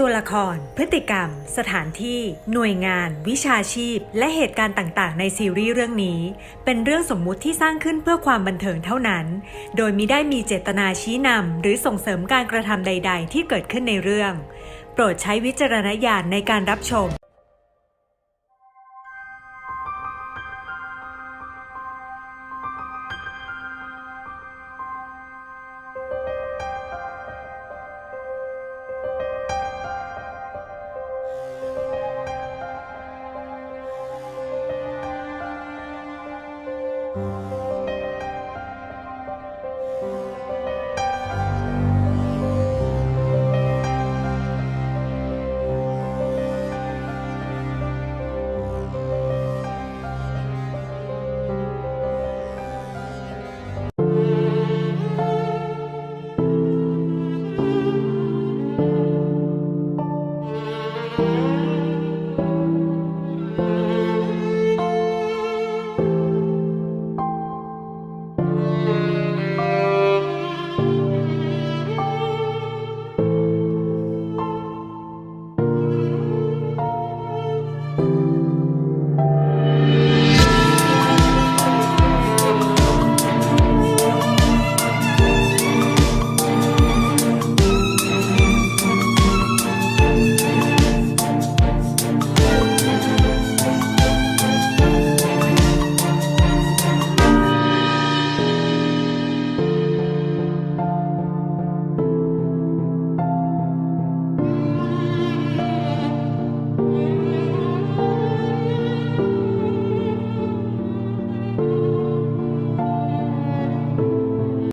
ตัวละคร พฤติกรรม สถานที่ หน่วยงาน วิชาชีพ และเหตุการณ์ต่างๆในซีรีส์เรื่องนี้เป็นเรื่องสมมุติที่สร้างขึ้นเพื่อความบันเทิงเท่านั้น โดยมิได้มีเจตนาชี้นำหรือส่งเสริมการกระทำใดๆที่เกิดขึ้นในเรื่องโปรดใช้วิจารณญาณในการรับชม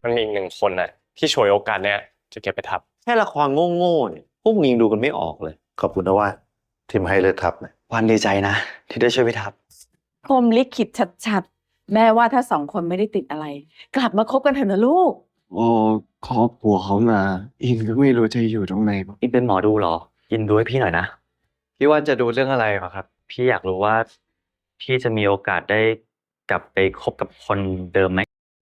มันมีอีกหนึ่งคนน่ะที่ฉวยโอกาสเนี้ยจะเก็บไปทับแค่ละครโง่ๆเนี่ยพวกมึงยังดูกันไม่ออกเลยขอบคุณนะว่าทีมให้เลือกทับนะ วันดีใจนะที่ได้ช่วยพี่ทับพรหมลิขิตชัดๆแม่ว่าถ้าสองคนไม่ได้ติดอะไรกลับมาคบกันเถอะนะลูกโอ้ครอบครัวเขามาอินก็ไม่รู้จะอยู่ตรงไหนอินเป็นหมอดูเหรออินดูให้พี่หน่อยนะพี่ว่าจะดูเรื่องอะไรเหรอครับพี่อยากรู้ว่าพี่จะมีโอกาสได้กลับไปคบกับคนเดิมไหม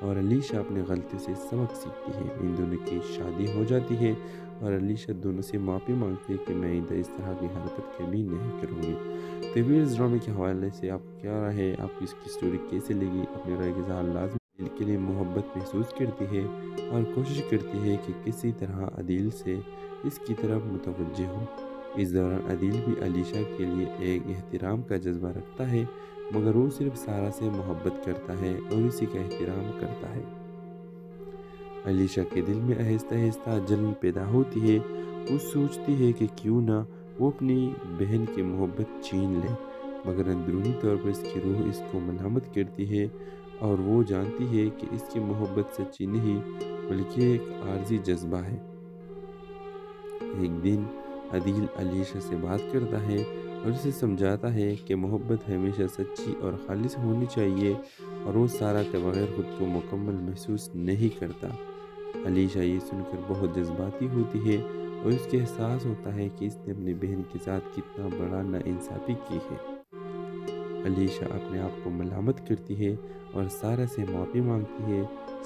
اور علیشا اپنی غلطی سے سبق سیکھتی ہے۔ ان دونوں کی شادی ہو جاتی ہے اور علیشا دونوں سے معافی مانگتی ہے کہ میں آئندہ اس طرح کی حرکت کبھی نہیں کروں گی۔ تو ویئرز ڈرامے کے حوالے سے آپ کو کیا رائے ہے، آپ کو اس کی سٹوری کیسے لگی، اپنی رائے کا اظہار لازمی دل کے لیے محبت محسوس کرتی ہے اور کوشش کرتی ہے کہ کسی طرح عدیل سے اس کی طرف متوجہ ہو۔ اس دوران عدیل بھی علیشا کے لیے ایک احترام کا جذبہ رکھتا ہے، مگر وہ صرف سارا سے محبت کرتا ہے اور اسی کا احترام کرتا ہے۔ علیشا کے دل میں آہستہ آہستہ جلن پیدا ہوتی ہے۔ وہ سوچتی ہے کہ کیوں نہ وہ اپنی بہن کی محبت چھین لے، مگر اندرونی طور پر اس کی روح اس کو ملامت کرتی ہے اور وہ جانتی ہے کہ اس کی محبت سچی نہیں بلکہ ایک عارضی جذبہ ہے۔ ایک دن عدیل علیشا سے بات کرتا ہے اور اسے سمجھاتا ہے کہ محبت ہمیشہ سچی اور خالص ہونی چاہیے اور وہ سارا کے بغیر خود کو مکمل محسوس نہیں کرتا۔ علیشا یہ سن کر بہت جذباتی ہوتی ہے اور اس کے احساس ہوتا ہے کہ اس نے اپنی بہن کے ساتھ کتنا بڑا ناانصافی کی ہے۔ علیشا اپنے آپ کو ملامت کرتی ہے اور سارا سے معافی مانگتی ہے۔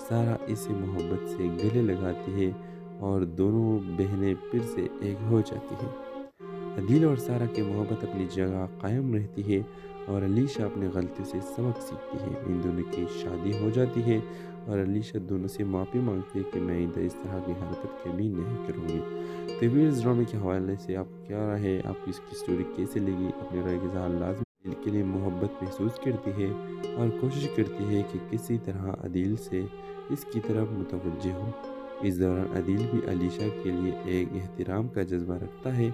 سارا اسے محبت سے گلے لگاتی ہے اور دونوں بہنیں پھر سے ایک ہو جاتی ہیں۔ عدیل اور سارا کی محبت اپنی جگہ قائم رہتی ہے اور علیشا اپنی غلطی سے سبق سیکھتی ہے۔ ان دونوں کی شادی ہو جاتی ہے اور علیشا دونوں سے معافی مانگتی ہے کہ میں آئندہ اس طرح کی حرکت کبھی نہیں کروں گی۔ تو ویئرز ڈرامے کے حوالے سے آپ کو کیا رائے ہے، آپ کو اس کی سٹوری کیسے لگی، اپنی رائے کا اظہار لازمی دل کے لیے محبت محسوس کرتی ہے اور کوشش کرتی ہے کہ کسی طرح عدیل سے اس کی طرف متوجہ ہو۔ اس دوران عدیل بھی علیشا کے لیے ایک احترام کا جذبہ رکھتا ہے،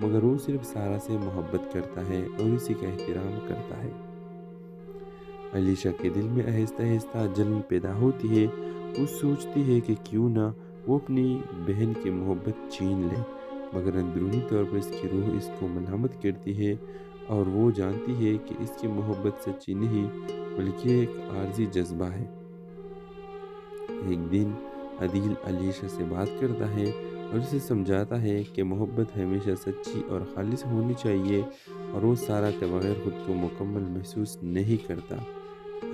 مگر وہ صرف سارا سے محبت کرتا ہے اور اسی کا احترام کرتا ہے۔ علیشا کے دل میں آہستہ آہستہ جلن پیدا ہوتی ہے۔ وہ سوچتی ہے کہ کیوں نہ وہ اپنی بہن کی محبت چھین لے، مگر اندرونی طور پر اس کی روح اس کو ملامت کرتی ہے اور وہ جانتی ہے کہ اس کی محبت سچی نہیں بلکہ ایک عارضی جذبہ ہے۔ ایک دن عدیل علیشا سے بات کرتا ہے اور اسے سمجھاتا ہے کہ محبت ہمیشہ سچی اور خالص ہونی چاہیے اور وہ سارا کے بغیر خود کو مکمل محسوس نہیں کرتا۔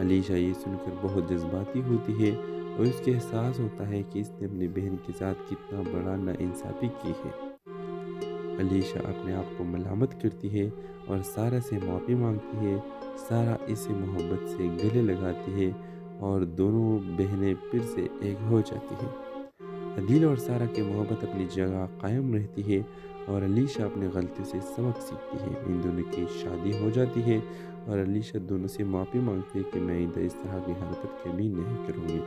علیشا یہ سن کر بہت جذباتی ہوتی ہے اور اس کے احساس ہوتا ہے کہ اس نے اپنی بہن کے ساتھ کتنا بڑا ناانصافی کی ہے۔ علیشا اپنے آپ کو ملامت کرتی ہے اور سارا سے معافی مانگتی ہے۔ سارا اسے محبت سے گلے لگاتی ہے اور دونوں بہنیں پھر سے ایک ہو جاتی ہیں۔ عدیل اور سارا کی محبت اپنی جگہ قائم رہتی ہے اور علیشا اپنی غلطی سے سبق سیکھتی ہے۔ ان دونوں کی شادی ہو جاتی ہے اور علیشا دونوں سے معافی مانگتی ہے کہ میں آئندہ اس طرح کی حرکت کبھی نہیں کروں گی۔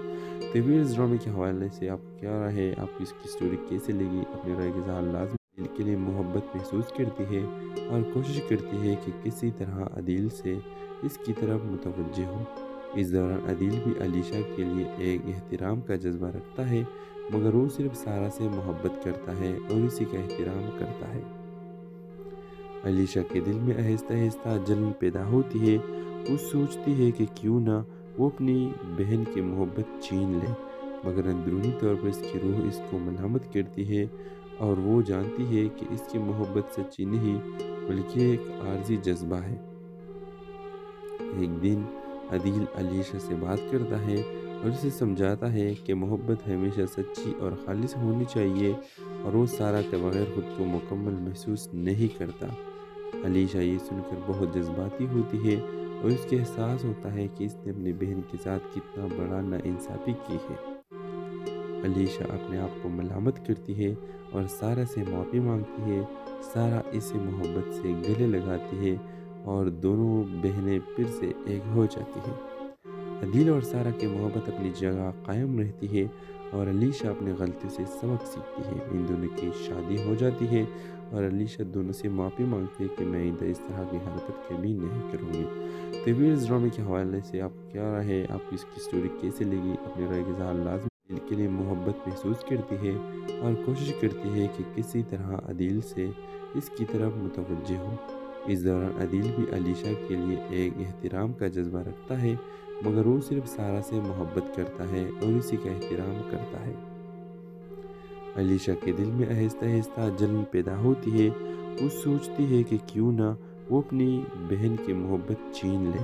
تو ویئرز ڈرامے کے حوالے سے آپ کو کیا رائے ہے، آپ کو اس کی سٹوری کیسے لگی، اپنی رائے کا اظہار لازمی دل کے لیے محبت محسوس کرتی ہے اور کوشش کرتی ہے کہ کسی طرح عدیل سے اس کی طرف متوجہ ہو۔ اس دوران عدیل بھی علیشا کے لیے ایک احترام کا جذبہ رکھتا ہے، مگر وہ صرف سارا سے محبت کرتا ہے اور اسی کا احترام کرتا ہے۔ علیشا کے دل میں آہستہ آہستہ جلن پیدا ہوتی ہے۔ وہ سوچتی ہے کہ کیوں نہ وہ اپنی بہن کی محبت چھین لے، مگر اندرونی طور پر اس کی روح اس کو ملامت کرتی ہے اور وہ جانتی ہے کہ اس کی محبت سچی نہیں بلکہ ایک عارضی جذبہ ہے۔ ایک دن عدیل علیشا سے بات کرتا ہے اور اسے سمجھاتا ہے کہ محبت ہمیشہ سچی اور خالص ہونی چاہیے اور وہ سارا کے بغیر خود کو مکمل محسوس نہیں کرتا۔ علیشا یہ سن کر بہت جذباتی ہوتی ہے اور اس کے احساس ہوتا ہے کہ اس نے اپنی بہن کے ساتھ کتنا بڑا ناانصافی کی ہے۔ علیشا اپنے آپ کو ملامت کرتی ہے اور سارا سے معافی مانگتی ہے۔ سارا اسے محبت سے گلے لگاتی ہے اور دونوں بہنیں پھر سے ایک ہو جاتی ہیں۔ عدیل اور سارا کی محبت اپنی جگہ قائم رہتی ہے اور علیشا اپنی غلطی سے سبق سیکھتی ہے۔ ان دونوں کی شادی ہو جاتی ہے اور علیشا دونوں سے معافی مانگتی ہے کہ میں آئندہ اس طرح کی حرکت کبھی نہیں کروں گی۔ تو ویئرز ڈرامے کے حوالے سے آپ کو کیا رائے ہے، آپ کو اس کی سٹوری کیسے لگی، اپنی رائے کا اظہار لازمی دل کے لیے محبت محسوس کرتی ہے اور کوشش کرتی ہے کہ کسی طرح عدیل سے اس کی طرف متوجہ ہو۔ اس دوران عدیل بھی علیشا کے لیے ایک احترام کا جذبہ رکھتا ہے، مگر وہ صرف سارا سے محبت کرتا ہے اور اسی کا احترام کرتا ہے۔ علیشا کے دل میں آہستہ آہستہ جلن پیدا ہوتی ہے۔ وہ سوچتی ہے کہ کیوں نہ وہ اپنی بہن کی محبت چھین لے،